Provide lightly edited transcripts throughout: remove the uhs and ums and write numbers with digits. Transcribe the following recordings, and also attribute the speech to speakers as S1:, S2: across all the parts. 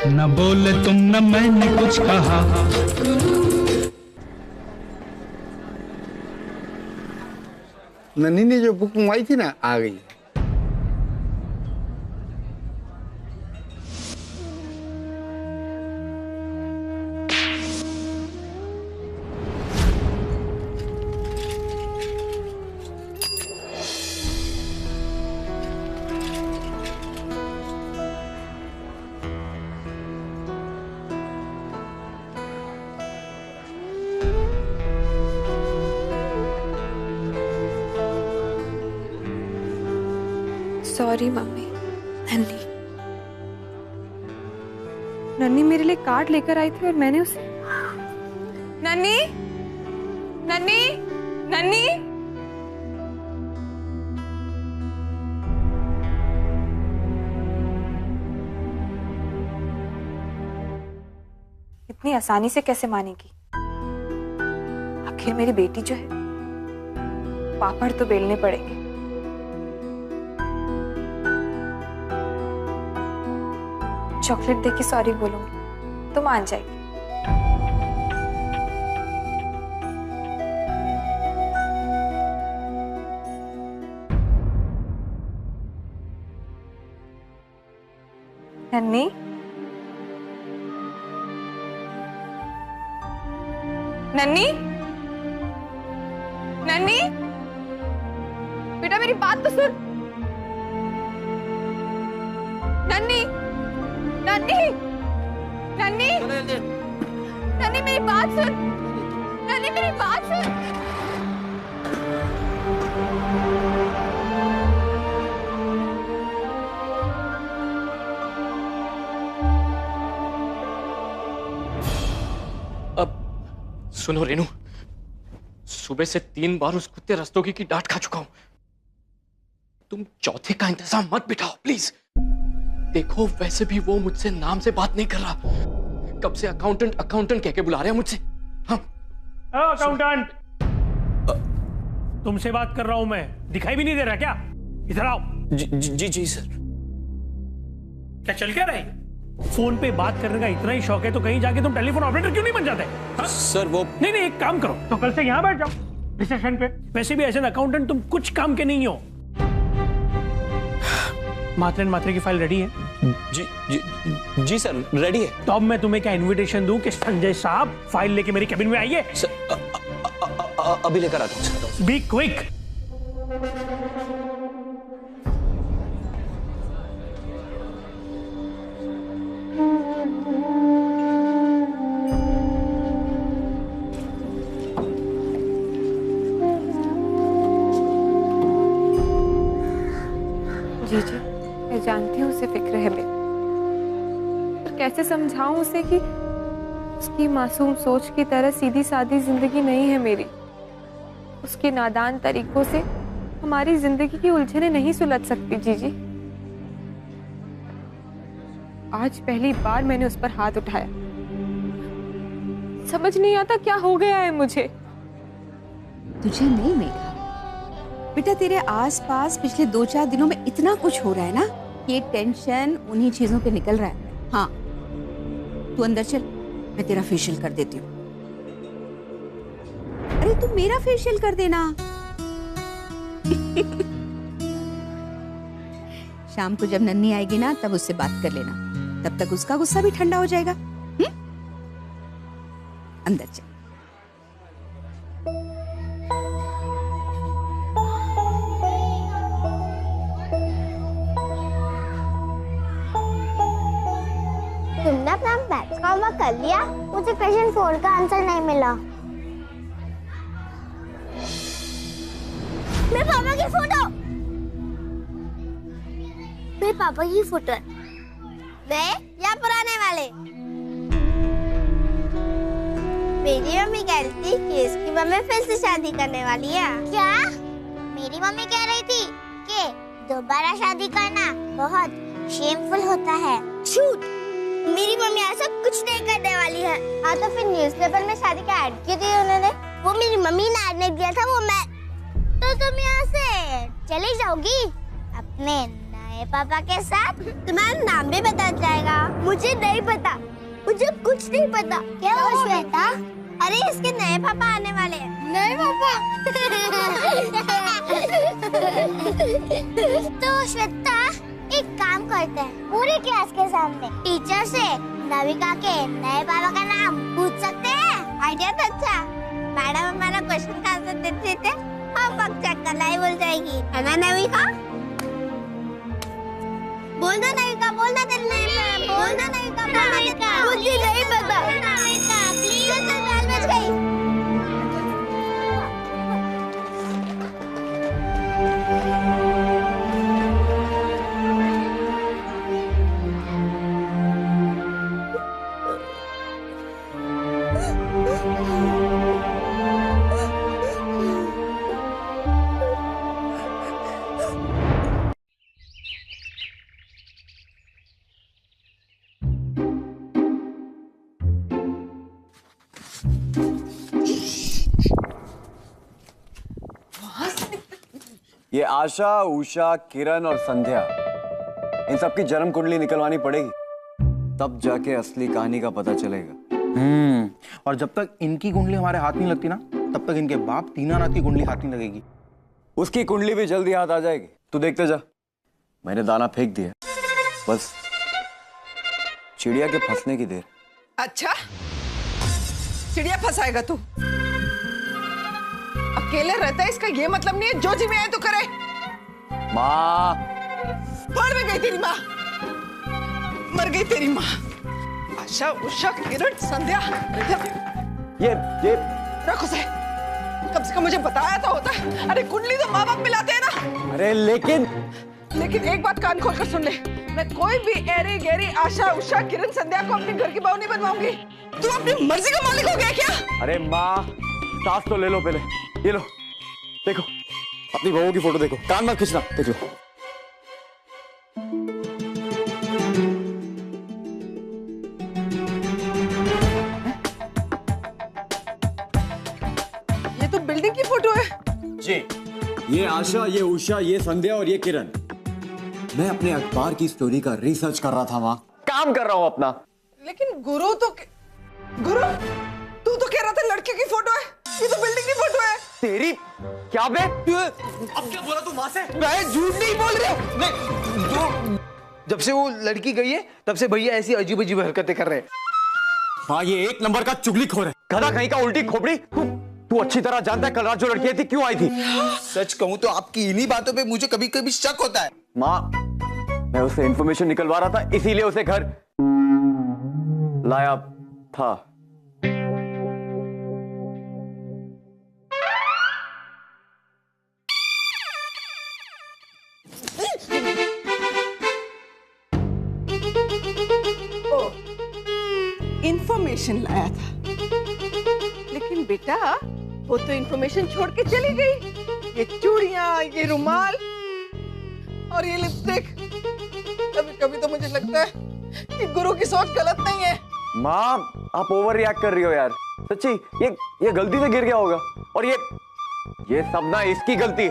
S1: न बोले तुम न मैंने कुछ कहा।
S2: नन्ही ने जो बुक मंगवाई थी ना, आ गई।
S3: Sorry mummy. नन्ही नन्ही मेरे लिए कार्ड लेकर आई थी और मैंने उसे। नन्ही नन्ही नन्ही इतनी आसानी से कैसे मानेगी? आखिर मेरी बेटी जो है, पापड़ तो बेलने पड़ेंगे। चॉकलेट देके सॉरी बोलूंगी तो मान जाएगी। नन्ही नन्ही नन्ही बेटा मेरी बात तो सुन। नन्ही नन्ही नन्ही नन्ही मेरी बात सुन। नन्ही मेरी बात सुन।
S4: अब सुनो रेनू, सुबह से 3 बार उस कुत्ते रस्तोगी की डांट खा चुका हूं। तुम चौथे का इंतजाम मत बिठाओ प्लीज। देखो वैसे भी वो मुझसे नाम से बात नहीं कर रहा। कब से अकाउंटेंट अकाउंटेंट कह के बुला रहे हैं मुझसे। हाँ
S5: अकाउंटेंट, तुमसे बात कर रहा हूं मैं, दिखाई भी नहीं दे रहा क्या? इधर आओ।
S4: जी सर।
S5: क्या चल क्या रहा है? फोन पे बात करने का इतना ही शौक है तो कहीं जाके तुम टेलीफोन ऑपरेटर क्यों नहीं बन जाते? हाँ?
S4: सर वो
S5: नहीं एक काम करो, तो कल से यहाँ बैठ जाओ रिसेप्शन पे। वैसे भी एज एन अकाउंटेंट तुम कुछ काम के नहीं हो। मात्रे मात्रे की फाइल रेडी है?
S4: जी सर रेडी है।
S5: तो अब मैं तुम्हें क्या इनविटेशन दूं कि संजय साहब फाइल लेके मेरी कैबिन में आइए?
S4: अभी लेकर आता हूं।
S5: Be quick.
S3: जी मैं जानती हूँ उसे फिक्र है मेरी, पर कैसे समझाऊं उसे कि उसकी मासूम सोच की तरह सीधी सादी जिंदगी नहीं है मेरी। उसके नादान तरीकों से हमारी जिंदगी की उलझनें नहीं सुलझ सकती। जीजी, आज पहली बार मैंने उस पर हाथ उठाया। समझ नहीं आता क्या हो गया है मुझे।
S6: तुझे नहीं मेघा, बेटा तेरे आसपास पिछले 2-4 दिनों में इतना कुछ हो रहा है ना, ये टेंशन उन्हीं चीजों पे निकल रहा है। हाँ तू अंदर चल, मैं तेरा फेशियल कर देती हूँ। अरे तू मेरा फेशियल कर देना। शाम को जब नन्ही आएगी ना तब उससे बात कर लेना, तब तक उसका गुस्सा भी ठंडा हो जाएगा। अंदर चल।
S7: तुमने अपना मैथ्स का होमवर्क कर लिया? मुझे क्वेश्चन 4 का आंसर नहीं मिला। मेरे पापा की फोटो, मेरे पापा की फोटो नए या पुराने वाले? मेरी मम्मी कह रही थी कि इसकी मम्मी फिर से शादी करने वाली है। क्या? मेरी मम्मी कह रही थी कि दोबारा शादी करना बहुत शेमफुल होता है। झूठ, मेरी मम्मी ऐसा कुछ नहीं करने वाली है। हाँ तो फिर न्यूज़पेपर में शादी का ऐड क्यों दिया उन्होंने? वो मेरी मम्मी ने ऐड नहीं दिया था, वो मैं। तो तुम यहाँ से चली जाओगी अपने नए पापा के साथ? तुम्हारा नाम भी बदल जाएगा। मुझे नहीं पता, मुझे कुछ नहीं पता। क्या हुआ श्वेता? अरे इसके नए पापा आने वाले हैं। नए पापा? तो श्वेता एक काम करते हैं, पूरी क्लास के सामने टीचर से नविका के नए पापा का नाम पूछ सकते हैं। आइडिया तो अच्छा। मैडम हमारा क्वेश्चन का आंसर दे देते, हम पक्का कलाई बोल जाएगी, है ना नविका? बोलना नविका, बोलना तेरे नए, बोलना नविका, बोलना। मुझे नहीं पता नविका, प्लीज। बेल बज गई।
S8: ये आशा, उषा, किरण और संध्या, इन सबकी जन्म कुंडली निकलवानी पड़ेगी, तब जाके असली कहानी का पता चलेगा।
S9: और जब तक इनकी कुंडली हमारे हाथ नहीं लगती ना, तब तक इनके बाप दीनानाथ की कुंडली हाथ नहीं लगेगी।
S8: उसकी कुंडली भी जल्दी हाथ आ जाएगी, तू देखते जा। मैंने दाना फेंक दिया, बस चिड़िया के फंसने की देर।
S10: अच्छा, चिड़िया फंसाएगा तू? अकेले रहता है इसका ये मतलब नहीं है जो जी में आए तो करे।
S8: माँ,
S10: मर भी गई तेरी माँ, मर गई तेरी माँ। आशा, उषा, किरण, संध्या,
S8: ये
S10: रखो से, कम से कम मुझे बताया तो होता है। अरे कुंडली तो माँ बाप मिलाते हैं ना।
S8: अरे लेकिन
S10: एक बात कान खोल कर सुन ले, मैं कोई भी एरी गैरी आशा, उषा, किरण, संध्या को अपने घर की बहू नहीं बनवाऊंगी। तू अपनी मर्जी का मालिक हो गया क्या?
S8: अरे माँ, सांस तो ले लो पहले। ये लो, देखो अपनी बहू की फोटो देखो, कान मत खींचना, देख लो।
S10: ये तो बिल्डिंग की फोटो है
S8: जी। ये आशा, ये उषा, ये संध्या और ये किरण। मैं अपने अखबार की स्टोरी का रिसर्च कर रहा था, वहां काम कर रहा हूं अपना।
S10: लेकिन गुरु, तू तो कह रहा था लड़के की फोटो है, ये तो बिल्डिंग की फोटो है।
S8: तेरी क्या बे? अब क्या बोला तू माँ से?
S9: मैं झूठ नहीं बोल रहा हूँ। नहीं, जब से वो लड़की गई है तब से भैया ऐसी अजीब अजीब हरकतें कर रहे हैं।
S8: हाँ, ये एक नंबर का चुगलीखोर है, गधा कहीं का, उल्टी खोपड़ी। तू अच्छी तरह जानता है कल रात जो लड़की आई थी क्यों आई थी।
S9: सच कहूँ तो आपकी इन्हीं बातों पे मुझे कभी कभी शक होता है।
S8: माँ, मैं उससे इंफॉर्मेशन निकलवा रहा था, इसीलिए उसे घर लाया था।
S10: इंफॉर्मेशन लाया था, लेकिन बेटा वो तो इंफॉर्मेशन छोड़ के चली गई। ये चूड़ियां, ये रुमाल और ये लिपस्टिक। कभी कभी तो मुझे लगता है कि गुरु की सोच गलत नहीं है।
S8: माँ, आप ओवर रिएक्ट कर रही हो यार, सच्ची। ये गलती से गिर गया होगा, और ये सब ना इसकी गलती है।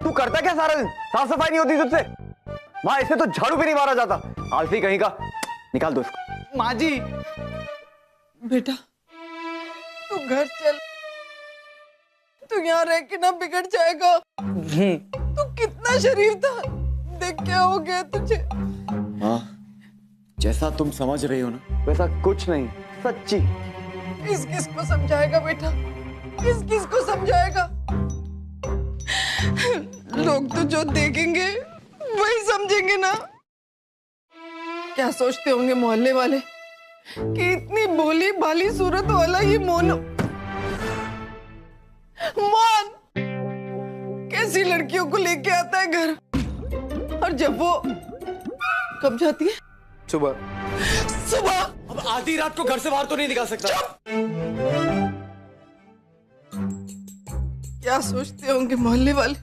S8: तू करता क्या सारा दिन? साफ सफाई नहीं होती तुझसे? माँ, इसे तो झाड़ू भी नहीं मारा जाता, आलसी कहीं का। निकाल दो इसको।
S9: माँ जी,
S10: बेटा तू घर चल, तू यहाँ रह के ना बिगड़ जाएगा। तू कितना शरीफ था, देख क्या हो गया तुझे।
S8: हाँ, जैसा तुम समझ रही हो ना, वैसा कुछ नहीं, सच्ची।
S10: किस किस को समझाएगा बेटा, किस किस को समझाएगा? लोग तो जो देखेंगे वही समझेंगे ना। क्या सोचते होंगे मोहल्ले वाले कि इतनी भोली भाली सूरत वाला ये मोन कैसी लड़कियों को लेके आता है घर, और जब वो कब जाती है? सुबह।
S8: अब आधी रात को घर से बाहर तो नहीं निकाल सकता।
S10: क्या सोचते होंगे मोहल्ले वाले,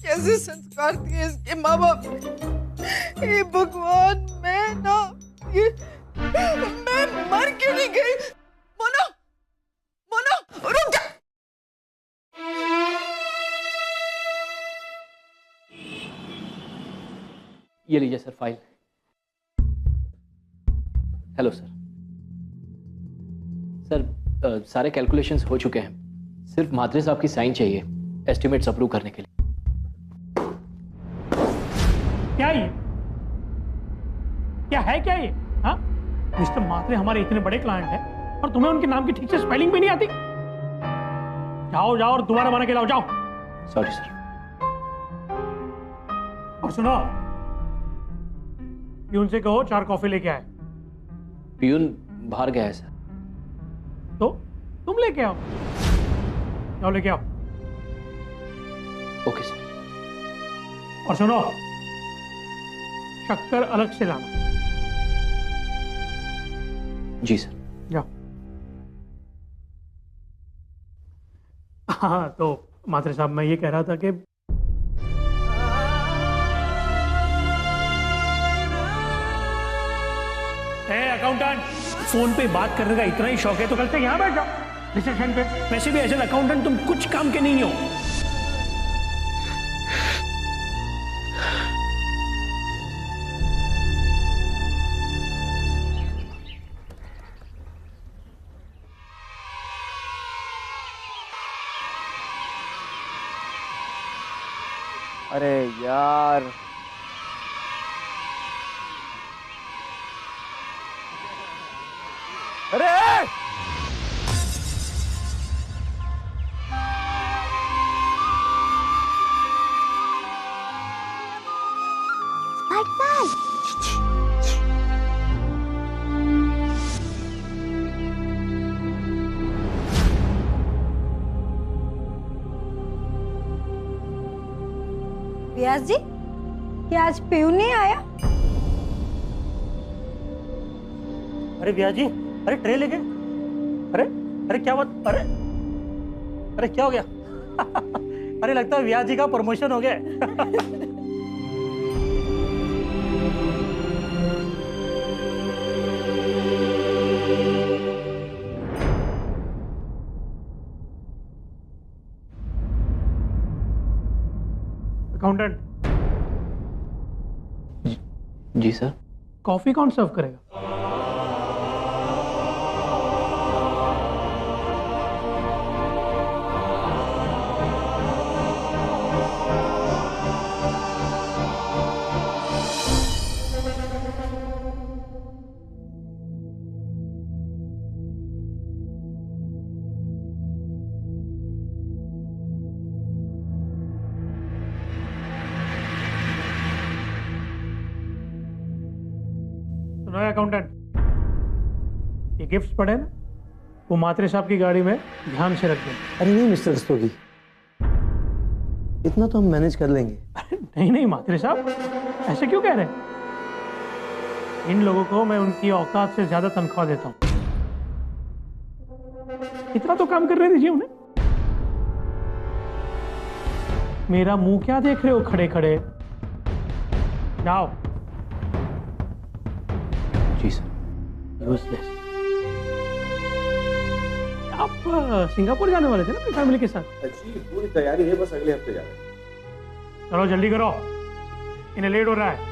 S10: कैसे संस्कार दिए इसके माँ बाप ने। हे भगवान, मैं मर क्यों नहीं गई? मोनो, रुक जा।
S4: ये लीजिए sir file. Hello sir. Sir सारे कैलकुलेशंस हो चुके हैं, सिर्फ मात्रे साहब की साइन चाहिए एस्टिमेट्स अप्रूव करने के लिए।
S5: क्या है क्या ये? हाँ, मिस्टर मात्रे हमारे इतने बड़े क्लाइंट हैं और तुम्हें उनके नाम की ठीक से स्पेलिंग भी नहीं आती? जाओ जाओ और दोबारा बना के लाओ, जाओ।
S4: Sorry sir.
S5: और सुनो, प्यून से कहो 4 कॉफी लेके आए।
S4: पियून बाहर गया है सर।
S5: तो तुम लेके आओ, जाओ लेके आओ।
S4: Okay sir.
S5: और सुनो, शक्कर अलग से लाना।
S4: जी सर।
S5: जाओ। हाँ, तो मात्रे साहब मैं ये कह रहा था कि अकाउंटेंट, फोन पे बात करने का इतना ही शौक है तो कल से यहाँ बैठ जाओ रिसेप्शन पे। वैसे भी एज एन अकाउंटेंट तुम कुछ काम के नहीं हो।
S8: अरे यार, अरे
S6: व्यास जी, क्या आज पीयून नहीं आया?
S5: अरे व्यास जी, अरे ट्रे लेके। अरे अरे क्या बात? अरे अरे क्या हो गया? अरे लगता है व्यास जी का प्रमोशन हो गया है। अकाउंटेंट
S4: जी सर।
S5: कॉफी कौन सर्व करेगा? सुनो अकाउंटेंट, ये गिफ्ट्स पड़े ना, वो मात्रे साहब की गाड़ी में ध्यान से रख दें।
S9: अरे नहीं मिस्टर रस्तोगी, इतना तो हम मैनेज कर लेंगे।
S5: अरे नहीं नहीं मात्रे साहब, ऐसे क्यों कह रहे हैं? इन लोगों को मैं उनकी औकात से ज्यादा तनख्वाह देता हूं। इतना तो काम करने दीजिए उन्हें। मेरा मुंह क्या देख रहे हो खड़े खड़े? जाओ।
S4: जी सर।
S5: यूजलेस। आप सिंगापुर जाने वाले थे ना अपनी फैमिली के साथ?
S11: जी पूरी तैयारी है, बस अगले हफ्ते जा रहे हैं।
S5: चलो जल्दी करो, इन्हें लेट हो रहा है।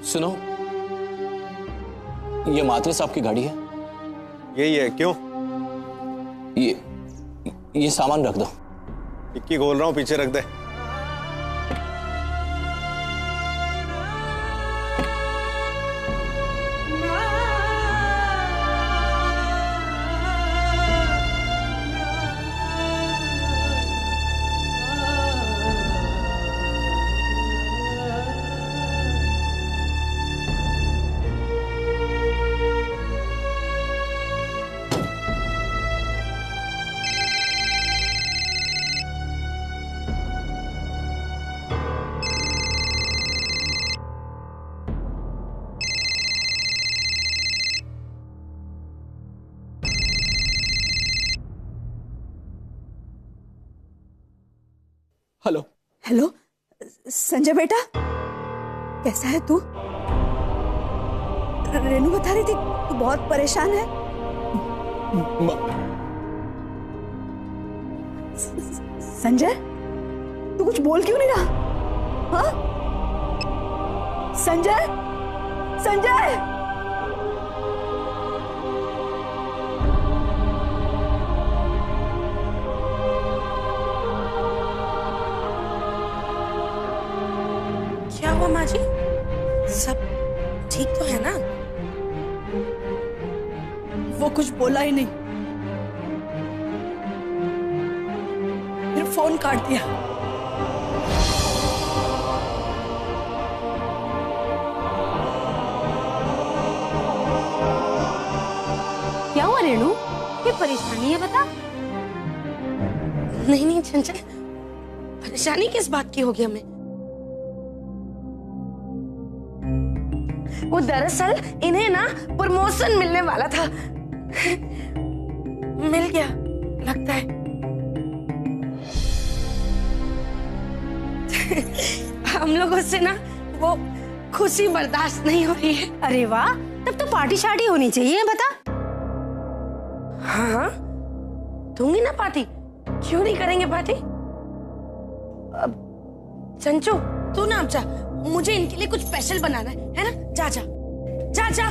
S12: सुनो, ये मात्रे साहब की गाड़ी है।
S11: यही है, क्यों?
S12: ये सामान रख दो।
S11: इक्की बोल रहा हूँ, पीछे रख दे।
S12: हेलो
S6: हेलो संजय बेटा, कैसा है तू? रेनू बता रही थी तू बहुत परेशान है। संजय तू कुछ बोल क्यों नहीं रहा? हाँ संजय, संजय
S13: क्या हुआ माँ जी? सब ठीक तो है ना?
S6: वो कुछ बोला ही नहीं, फिर फोन काट दिया।
S13: क्या हुआ रेणु? क्या परेशानी है बता। नहीं नहीं चंचल, परेशानी किस बात की होगी हमें? वो दरअसल इन्हें ना प्रमोशन मिलने वाला था, मिल गया लगता है। हम लोगों से ना वो खुशी बर्दाश्त नहीं हो रही है।
S14: अरे वाह, तब तो पार्टी शार्टी होनी चाहिए बता।
S13: हाँ दूंगी ना पार्टी, क्यों नहीं करेंगे पार्टी? चंचू तू ना अब जा, मुझे इनके लिए कुछ स्पेशल बनाना है ना? जा जा जा जा।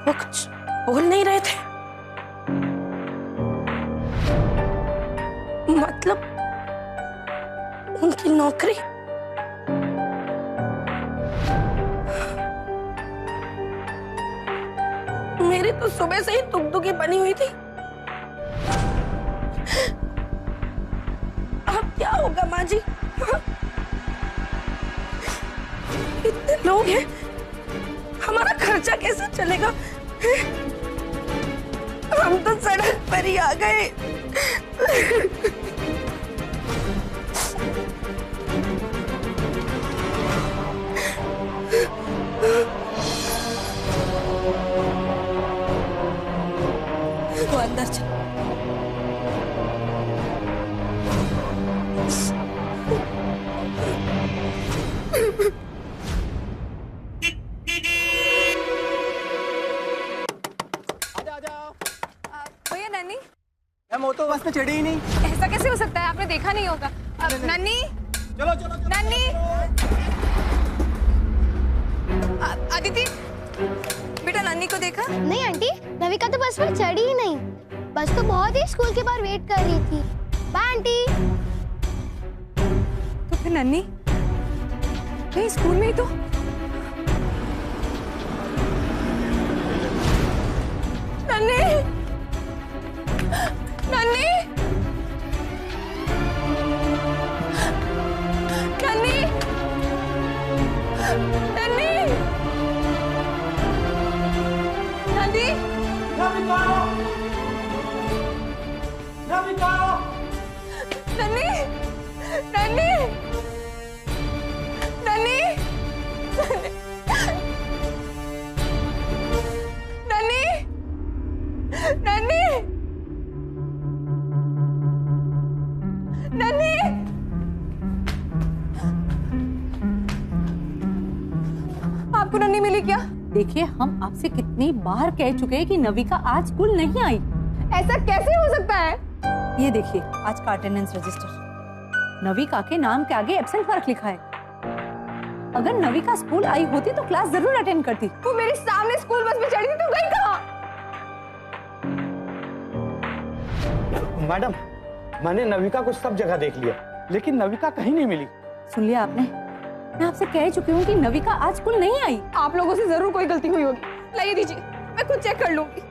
S13: वो कुछ बोल नहीं रहे थे, मतलब उनकी नौकरी। मेरी तो सुबह से ही तुकतुकी बनी हुई थी। अब क्या होगा माँ जी? इतने लोग हैं, हमारा खर्चा कैसे चलेगा? हम तो सड़क पर ही आ गए। वो अंदर चल।
S3: भैया नन्नी,
S9: वो तो बस में चढ़ी ही नहीं।
S3: ऐसा कैसे हो सकता है? आपने देखा नहीं होगा। नन्नी
S9: चलो चलो, चलो।
S3: नन्नी, अदिति बेटा नन्नी को देखा?
S7: नहीं आंटी, नविका तो बस में चढ़ी ही नहीं। बस तो बहुत ही स्कूल के बाहर वेट कर रही थी। Bye aunty.
S3: तो फिर नन्नी नहीं स्कूल में ही तो। नन्नी, नन्नी, नन्नी, नन्नी, नन्नी, नन्नी, नन्नी, नन्नी, नन्नी, नन्नी, नन्नी, आपको नन्नी मिली क्या?
S14: देखिए हम आपसे कितनी बार कह चुके हैं कि नविका आज स्कूल नहीं आई।
S3: ऐसा कैसे हो सकता है?
S14: ये देखिए आज का अटेंडेंस रजिस्टर, नविका के नाम के आगे एब्सेंट मार्क लिखा है। अगर नविका स्कूल आई होती तो क्लास जरूर अटेंड करती।
S3: वो मेरे सामने स्कूल बस में चढ़ी थी, तो गई कहाँ?
S9: मैडम, मैंने नविका को सब जगह देख लिया, लेकिन नविका कहीं नहीं मिली।
S14: सुन लिया आपने? मैं आपसे कह चुकी हूँ कि नविका आज स्कूल नहीं आई।
S3: आप लोगों से जरूर कोई गलती हुई होगी। लाइए दीजिए, मैं खुद चेक कर लूंगी।